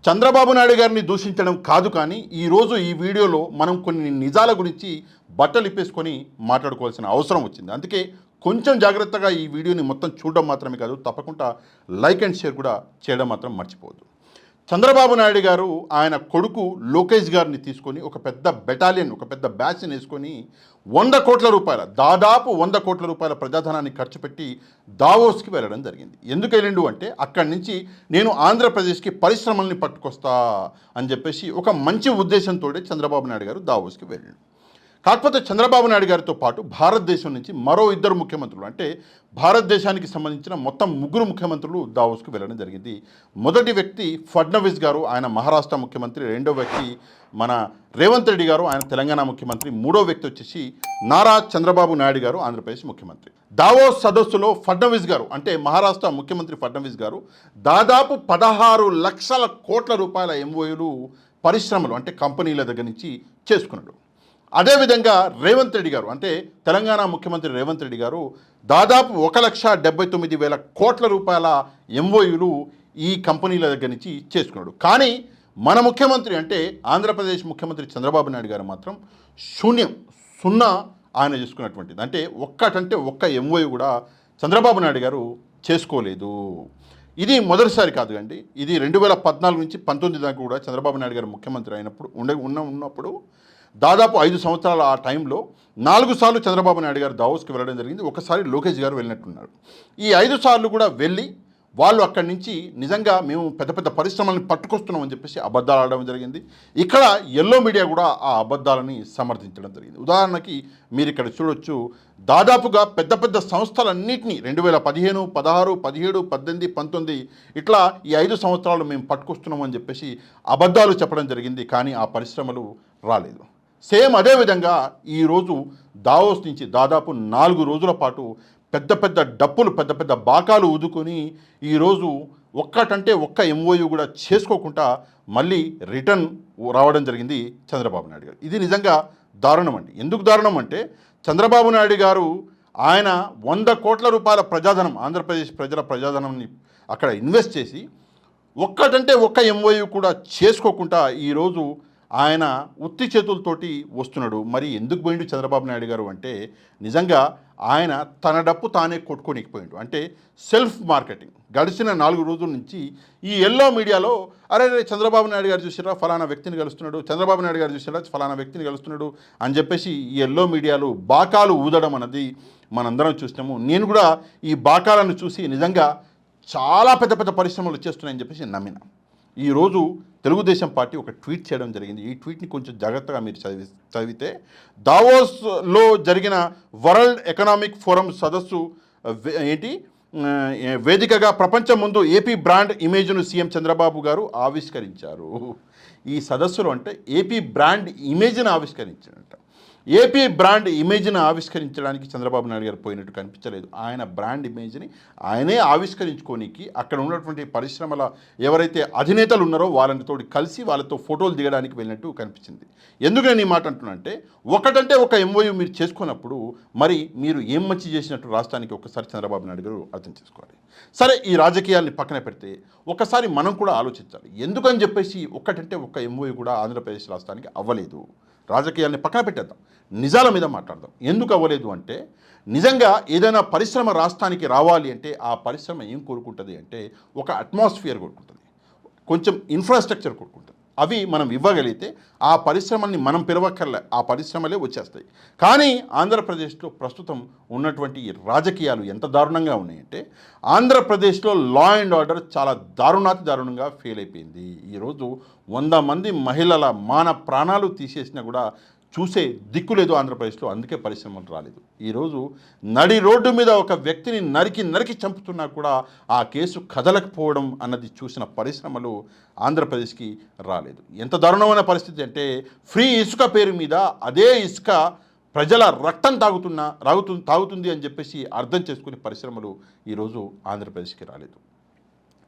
చంద్రబాబు నాయుడు గారిని దూషించడం కాదు, కానీ ఈరోజు ఈ వీడియోలో మనం కొన్ని నిజాల గురించి బట్టలు ఇప్పేసుకొని మాట్లాడుకోవాల్సిన అవసరం వచ్చింది. అందుకే కొంచెం జాగ్రత్తగా ఈ వీడియోని మొత్తం చూడడం మాత్రమే కాదు, తప్పకుండా లైక్ అండ్ షేర్ కూడా చేయడం మాత్రం మర్చిపోవద్దు. చంద్రబాబు నాయుడు గారు ఆయన కొడుకు లోకేష్ గారిని తీసుకొని ఒక పెద్ద బెటాలియన్, ఒక పెద్ద బ్యాచ్ని వేసుకొని 100 కోట్ల రూపాయల, దాదాపు 100 కోట్ల రూపాయల ప్రజాధనాన్ని ఖర్చు పెట్టి దావోస్కి వెళ్ళడం జరిగింది. ఎందుకు వెళ్ళిండు అంటే, అక్కడి నుంచి నేను ఆంధ్రప్రదేశ్కి పరిశ్రమల్ని పట్టుకొస్తా అని చెప్పేసి ఒక మంచి ఉద్దేశంతో చంద్రబాబు నాయుడు గారు దావోస్కి వెళ్ళిండు. కాకపోతే చంద్రబాబు నాయుడు గారితో పాటు భారతదేశం నుంచి మరో 2 ముఖ్యమంత్రులు, అంటే భారతదేశానికి సంబంధించిన మొత్తం 3 ముఖ్యమంత్రులు దావోస్కు వెళ్ళడం జరిగింది. మొదటి వ్యక్తి ఫడ్నవీస్ గారు, ఆయన మహారాష్ట్ర ముఖ్యమంత్రి. రెండో వ్యక్తి మన రేవంత్ రెడ్డి గారు, ఆయన తెలంగాణ ముఖ్యమంత్రి. మూడో వ్యక్తి వచ్చేసి నారా చంద్రబాబు నాయుడు గారు, ఆంధ్రప్రదేశ్ ముఖ్యమంత్రి. దావోస్ సదస్సులో ఫడ్నవీస్ గారు, అంటే మహారాష్ట్ర ముఖ్యమంత్రి ఫడ్నవీస్ గారు దాదాపు 16 లక్షల కోట్ల రూపాయల ఎంఓయూలు పరిశ్రమలు, అంటే కంపెనీల దగ్గర నుంచి చేసుకున్నాడు. అదేవిధంగా రేవంత్ రెడ్డి గారు, అంటే తెలంగాణ ముఖ్యమంత్రి రేవంత్ రెడ్డి గారు దాదాపు 1,79,000 కోట్ల రూపాయల ఎంఓయూలు ఈ కంపెనీల దగ్గర నుంచి చేసుకున్నాడు. కానీ మన ముఖ్యమంత్రి, అంటే ఆంధ్రప్రదేశ్ ముఖ్యమంత్రి చంద్రబాబు నాయుడు గారు మాత్రం సున్నా ఆయన చేసుకున్నటువంటిది. అంటే ఒక్క ఎంఓయూ కూడా చంద్రబాబు నాయుడు గారు చేసుకోలేదు. ఇది మొదటిసారి కాదు అండి. ఇది 2014 నుంచి 19 దాకా కూడా చంద్రబాబు నాయుడు గారు ముఖ్యమంత్రి అయినప్పుడు ఉన్నప్పుడు దాదాపు 5 సంవత్సరాల ఆ టైంలో 4 సార్లు చంద్రబాబు నాయుడు గారు దావోస్కి వెళ్ళడం జరిగింది. ఒకసారి లోకేష్ గారు వెళ్ళినట్టున్నారు. ఈ 5 సార్లు కూడా వెళ్ళి వాళ్ళు అక్కడి నుంచి నిజంగా మేము పెద్ద పెద్ద పరిశ్రమలను పట్టుకొస్తున్నాం అని చెప్పేసి అబద్ధాలు ఆడడం జరిగింది. ఇక్కడ ఎల్లో మీడియా కూడా ఆ అబద్ధాలని సమర్థించడం జరిగింది. ఉదాహరణకి మీరు ఇక్కడ చూడొచ్చు, దాదాపుగా పెద్ద పెద్ద సంస్థలన్నింటినీ 2015, 16, 17, 18, 19 ఇట్లా ఈ 5 సంవత్సరాలు మేము పట్టుకొస్తున్నాం అని చెప్పేసి అబద్ధాలు చెప్పడం జరిగింది. కానీ ఆ పరిశ్రమలు రాలేదు. సేమ్ అదేవిధంగా ఈరోజు దావోస్ నుంచి దాదాపు 4 రోజుల పాటు పెద్ద పెద్ద డప్పులు, పెద్ద పెద్ద బాకాలు ఊదుకొని ఈరోజు ఒక్క ఎంఓయూ కూడా చేసుకోకుండా మళ్ళీ రిటర్న్ రావడం జరిగింది చంద్రబాబు నాయుడు గారు. ఇది నిజంగా దారుణం అండి. ఎందుకు దారుణం అంటే, చంద్రబాబు నాయుడు గారు ఆయన 100 కోట్ల రూపాయల ప్రజాధనం, ఆంధ్రప్రదేశ్ ప్రజల ప్రజాధనాన్ని అక్కడ ఇన్వెస్ట్ చేసి ఒక్క ఎంఓయూ కూడా చేసుకోకుండా ఈరోజు ఆయన ఉత్తి చేతులతోటి వస్తున్నాడు. మరి ఎందుకు పోయిండు చంద్రబాబు నాయుడు గారు అంటే, నిజంగా ఆయన తన డప్పు తానే కొట్టుకోనికపోయిండు. అంటే సెల్ఫ్ మార్కెటింగ్. గడిచిన 4 రోజుల నుంచి ఈ ఎల్లో మీడియాలో అరే చంద్రబాబు నాయుడు గారు చూసారా ఫలానా వ్యక్తిని కలుస్తున్నాడు, చంద్రబాబు నాయుడు గారు చూసారా ఫలానా వ్యక్తిని కలుస్తున్నాడు అని చెప్పేసి ఈ ఎల్లో మీడియాలో బాకాలు ఊదడం అన్నది మనందరం చూసినాము. నేను కూడా ఈ బాకాలను చూసి నిజంగా చాలా పెద్ద పెద్ద పరిశ్రమలు వచ్చేస్తున్నాయని చెప్పేసి నమ్మిన. ఈరోజు తెలుగుదేశం పార్టీ ఒక ట్వీట్ చేయడం జరిగింది. ఈ ట్వీట్ని కొంచెం జాగ్రత్తగా మీరు చదివితే, దావోస్లో జరిగిన వరల్డ్ ఎకనామిక్ ఫోరం సదస్సు వేదికగా ప్రపంచం ముందు ఏపీ బ్రాండ్ ఇమేజ్ను సీఎం చంద్రబాబు గారు ఆవిష్కరించారు. ఈ సదస్సులో అంటే ఏపీ బ్రాండ్ ఇమేజ్ను ఆవిష్కరించారంట. ఏపీ బ్రాండ్ ఇమేజ్ని ఆవిష్కరించడానికి చంద్రబాబు నాయుడు గారు పోయినట్టు కనిపించలేదు. ఆయన బ్రాండ్ ఇమేజ్ని ఆయనే ఆవిష్కరించుకోనికి అక్కడ ఉన్నటువంటి పరిశ్రమల ఎవరైతే అధినేతలు ఉన్నారో వాళ్ళతో కలిసి వాళ్ళతో ఫోటోలు దిగడానికి వెళ్ళినట్టు కనిపించింది. ఎందుకు నేను ఈ మాట అంటున్నానంటే, ఒక ఎంఓయూ మీరు చేసుకున్నప్పుడు మరి మీరు ఏం మంచి చేసినట్టు రాష్ట్రానికి ఒకసారి చంద్రబాబు నాయుడు గారు అర్థం చేసుకోవాలి. సరే, ఈ రాజకీయాల్ని పక్కన పెడితే ఒకసారి మనం కూడా ఆలోచించాలి. ఎందుకని చెప్పేసి ఒక్క ఎంఓయూ కూడా ఆంధ్రప్రదేశ్ రాష్ట్రానికి అవ్వలేదు. రాజకీయాల్ని పక్కన పెట్టేద్దాం, నిజాల మీద మాట్లాడదాం. ఎందుకు అవ్వలేదు అంటే, నిజంగా ఏదైనా పరిశ్రమ రాష్ట్రానికి రావాలి అంటే ఆ పరిశ్రమ ఏం కోరుకుంటుంది అంటే, ఒక అట్మాస్ఫియర్ కోరుకుంటుంది, కొంచెం ఇన్ఫ్రాస్ట్రక్చర్ కోరుకుంటుంది. అవి మనం ఇవ్వగలిగితే ఆ పరిశ్రమల్ని మనం పిలవక్కర్లే, ఆ పరిశ్రమలే వచ్చేస్తాయి. కానీ ఆంధ్రప్రదేశ్లో ప్రస్తుతం ఉన్నటువంటి రాజకీయాలు ఎంత దారుణంగా ఉన్నాయంటే, ఆంధ్రప్రదేశ్లో లా అండ్ ఆర్డర్ చాలా దారుణంగా ఫెయిల్ అయిపోయింది. ఈరోజు 100 మంది మహిళల మాన ప్రాణాలు తీసేసినా కూడా చూసే దిక్కు లేదు ఆంధ్రప్రదేశ్లో. అందుకే పరిశ్రమలు రాలేదు. ఈరోజు నడి రోడ్డు మీద ఒక వ్యక్తిని నరికి చంపుతున్నా కూడా ఆ కేసు కదలకపోవడం అన్నది చూసిన పరిశ్రమలు ఆంధ్రప్రదేశ్కి రాలేదు. ఎంత దారుణమైన పరిస్థితి అంటే, ఫ్రీ ఇసుక పేరు మీద అదే ఇసుక ప్రజల రక్తం తాగుతుంది అని చెప్పేసి అర్థం చేసుకునే పరిశ్రమలు ఈరోజు ఆంధ్రప్రదేశ్కి రాలేదు.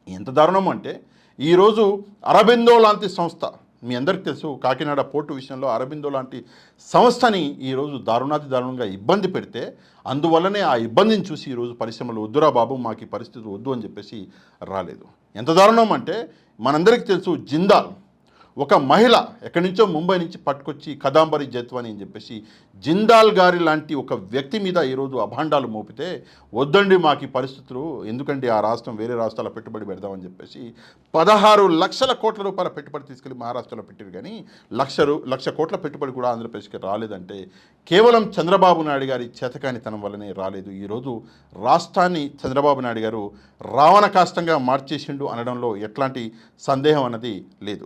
ఎంత దారుణం అంటే, ఈరోజు అరబిందో లాంటి సంస్థ, మీ అందరికీ తెలుసు, కాకినాడ పోర్టు విషయంలో అరబిందో లాంటి సంస్థని ఈరోజు దారుణంగా ఇబ్బంది పెడితే, అందువల్లనే ఆ ఇబ్బందిని చూసి ఈరోజు పరిశ్రమలు వద్దురా బాబు మాకు ఈ పరిస్థితి వద్దు అని చెప్పేసి రాలేదు. ఎంత దారుణం అంటే, మనందరికీ తెలుసు జిందాల్ ఒక మహిళ ఎక్కడి నుంచో ముంబై నుంచి పట్టుకొచ్చి కదాంబరి జత్వాని అని చెప్పేసి జిందాల్ గారి లాంటి ఒక వ్యక్తి మీద ఈరోజు అభాండాలు మోపితే వద్దండి మాకు ఈ పరిస్థితులు, ఎందుకంటే ఆ రాష్ట్రం వేరే రాష్ట్రాల పెట్టుబడి పెడదామని చెప్పేసి 16 లక్షల కోట్ల రూపాయల పెట్టుబడి తీసుకెళ్ళి మహారాష్ట్రలో పెట్టారు. కానీ లక్ష కోట్ల పెట్టుబడి కూడా ఆంధ్రప్రదేశ్కి రాలేదంటే కేవలం చంద్రబాబు నాయుడు గారి చేతకానితనం వల్లనే రాలేదు. ఈరోజు రాష్ట్రాన్ని చంద్రబాబు నాయుడు గారు రావణ కాష్టంగా మార్చేసిండు అనడంలో ఎట్లాంటి సందేహం అన్నది లేదు.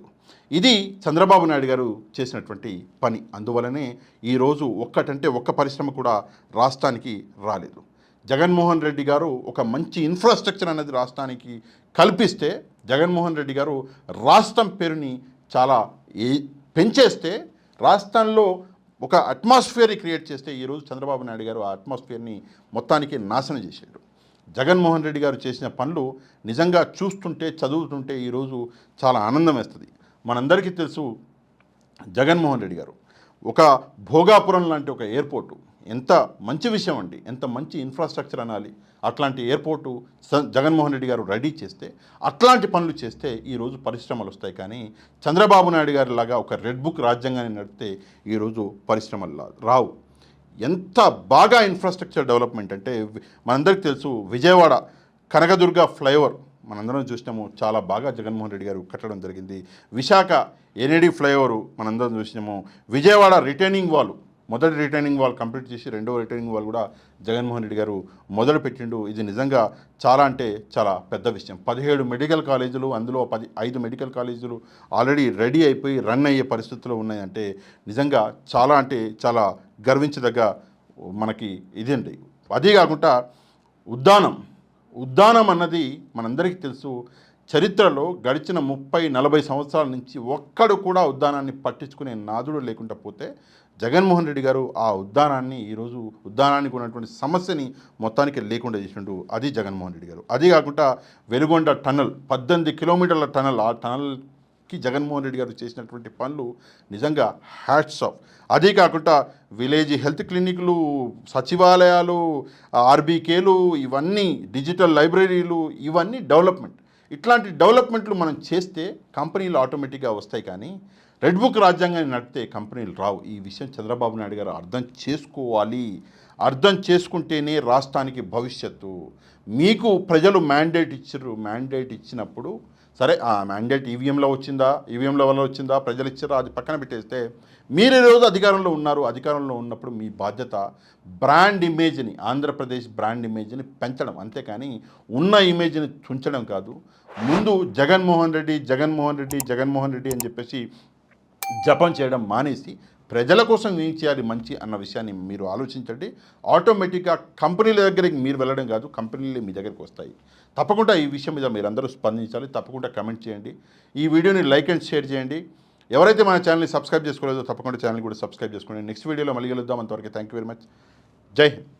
ఇది చంద్రబాబు నాయుడు గారు చేసినటువంటి పని. అందువలనే ఈరోజు ఒక్క పరిశ్రమ కూడా రాష్ట్రానికి రాలేదు. జగన్మోహన్ రెడ్డి గారు ఒక మంచి ఇన్ఫ్రాస్ట్రక్చర్ అనేది రాష్ట్రానికి కల్పిస్తే, జగన్మోహన్ రెడ్డి గారు రాష్ట్రం పేరుని చాలా పెంచేస్తే, రాష్ట్రంలో ఒక అట్మాస్ఫియర్ క్రియేట్ చేస్తే ఈరోజు చంద్రబాబు నాయుడు గారు ఆ అట్మాస్ఫియర్ని మొత్తానికి నాశనం చేశాడు. జగన్మోహన్ రెడ్డి గారు చేసిన పనులు నిజంగా చూస్తుంటే చదువుతుంటే ఈరోజు చాలా ఆనందం వేస్తుంది. మనందరికీ తెలుసు జగన్మోహన్ రెడ్డి గారు ఒక భోగాపురం లాంటి ఒక ఎయిర్పోర్టు ఎంత మంచి విషయం అండి, ఎంత మంచి ఇన్ఫ్రాస్ట్రక్చర్ అనాలి. అట్లాంటి ఎయిర్పోర్టు జగన్మోహన్ రెడ్డి గారు రెడీ చేస్తే, అట్లాంటి పనులు చేస్తే ఈరోజు పరిశ్రమలు వస్తాయి. కానీ చంద్రబాబు నాయుడు గారి లాగా ఒక రెడ్ బుక్ రాజ్యాంగాన్ని నడిపితే ఈరోజు పరిశ్రమలు రావు. ఎంత బాగా ఇన్ఫ్రాస్ట్రక్చర్ డెవలప్మెంట్ అంటే మనందరికీ తెలుసు విజయవాడ కనకదుర్గ ఫ్లైఓవర్ మనందరం చూసినాము, చాలా బాగా జగన్మోహన్ రెడ్డి గారు కట్టడం జరిగింది. విశాఖ ఎన్ఏడి ఫ్లైఓవరు మనందరం చూసినాము. విజయవాడ రిటైనింగ్ వాల్, మొదటి రిటైనింగ్ వాల్ కంప్లీట్ చేసి రెండవ రిటైనింగ్ వాల్ కూడా జగన్మోహన్ రెడ్డి గారు మొదలు పెట్టిండు. ఇది నిజంగా చాలా అంటే చాలా పెద్ద విషయం. 17 మెడికల్ కాలేజీలు, అందులో 5 మెడికల్ కాలేజీలు ఆల్రెడీ రెడీ అయిపోయి రన్ అయ్యే పరిస్థితుల్లో ఉన్నాయంటే నిజంగా చాలా అంటే చాలా గర్వించదగ్గ మనకి ఇదండి. అదే కాకుండా ఉద్దానం అన్నది మనందరికీ తెలుసు, చరిత్రలో గడిచిన 30-40 సంవత్సరాల నుంచి ఒక్కడు కూడా ఉద్దానాన్ని పట్టించుకునే నాదుడు లేకుండా పోతే జగన్మోహన్ రెడ్డి గారు ఆ ఈరోజు ఉద్దానానికి ఉన్నటువంటి సమస్యని మొత్తానికి లేకుండా చేసిండు. అది జగన్మోహన్ రెడ్డి గారు. అది కాకుండా వెలుగొండ టన్నల్ 18 కిలోమీటర్ల టన్నల్, ఆ టన్నల్కి జగన్మోహన్ రెడ్డి గారు చేసినటువంటి పనులు నిజంగా హ్యాట్స్ ఆఫ్. అదే కాకుండా విలేజ్ హెల్త్ క్లినిక్లు, సచివాలయాలు, ఆర్బీకేలు, ఇవన్నీ డిజిటల్ లైబ్రరీలు, ఇవన్నీ డెవలప్మెంట్. ఇట్లాంటి డెవలప్మెంట్లు మనం చేస్తే కంపెనీలు ఆటోమేటిక్గా వస్తాయి. కానీ రెడ్ బుక్ రాజ్యాంగాన్ని నడిపితే కంపెనీలు రావు. ఈ విషయం చంద్రబాబు నాయుడు గారు అర్థం చేసుకోవాలి. అర్థం చేసుకుంటేనే రాష్ట్రానికి భవిష్యత్తు. మీకు ప్రజలు మ్యాండేట్ ఇచ్చారు, మ్యాండేట్ ఇచ్చినప్పుడు సరే ఆ మ్యాండేట్ ఈవీఎంల వల్ల వచ్చిందా, ప్రజలు ఇచ్చారా, అది పక్కన పెట్టేస్తే మీరు ఈరోజు అధికారంలో ఉన్నారు. అధికారంలో ఉన్నప్పుడు మీ బాధ్యత బ్రాండ్ ఇమేజ్ని, ఆంధ్రప్రదేశ్ బ్రాండ్ ఇమేజ్ని పెంచడం, అంతేకాని ఉన్న ఇమేజ్ని తుంచడం కాదు. ముందు జగన్మోహన్ రెడ్డి అని చెప్పేసి జపం చేయడం మానేసి ప్రజల కోసం ఏం చేయాలి మంచి అన్న విషయాన్ని మీరు ఆలోచించండి. ఆటోమేటిక్గా కంపెనీల దగ్గరికి మీరు వెళ్ళడం కాదు, కంపెనీలే మీ దగ్గరికి వస్తాయి. తప్పకుండా ఈ విషయం మీద మీరందరూ స్పందించాలి. తప్పకుండా కమెంట్ చేయండి. ఈ వీడియోని లైక్ అండ్ షేర్ చేయండి. ఎవరైతే మన ఛానల్ని సబ్స్క్రైబ్ చేసుకోలేదో తప్పకుండా ఛానల్ కూడా సబ్స్క్రైబ్ చేసుకోండి. నెక్స్ట్ వీడియోలో మళ్ళీ కలుద్దాం. అంతవరకు థ్యాంక్ యూ వెరీ మచ్. జై హింద్.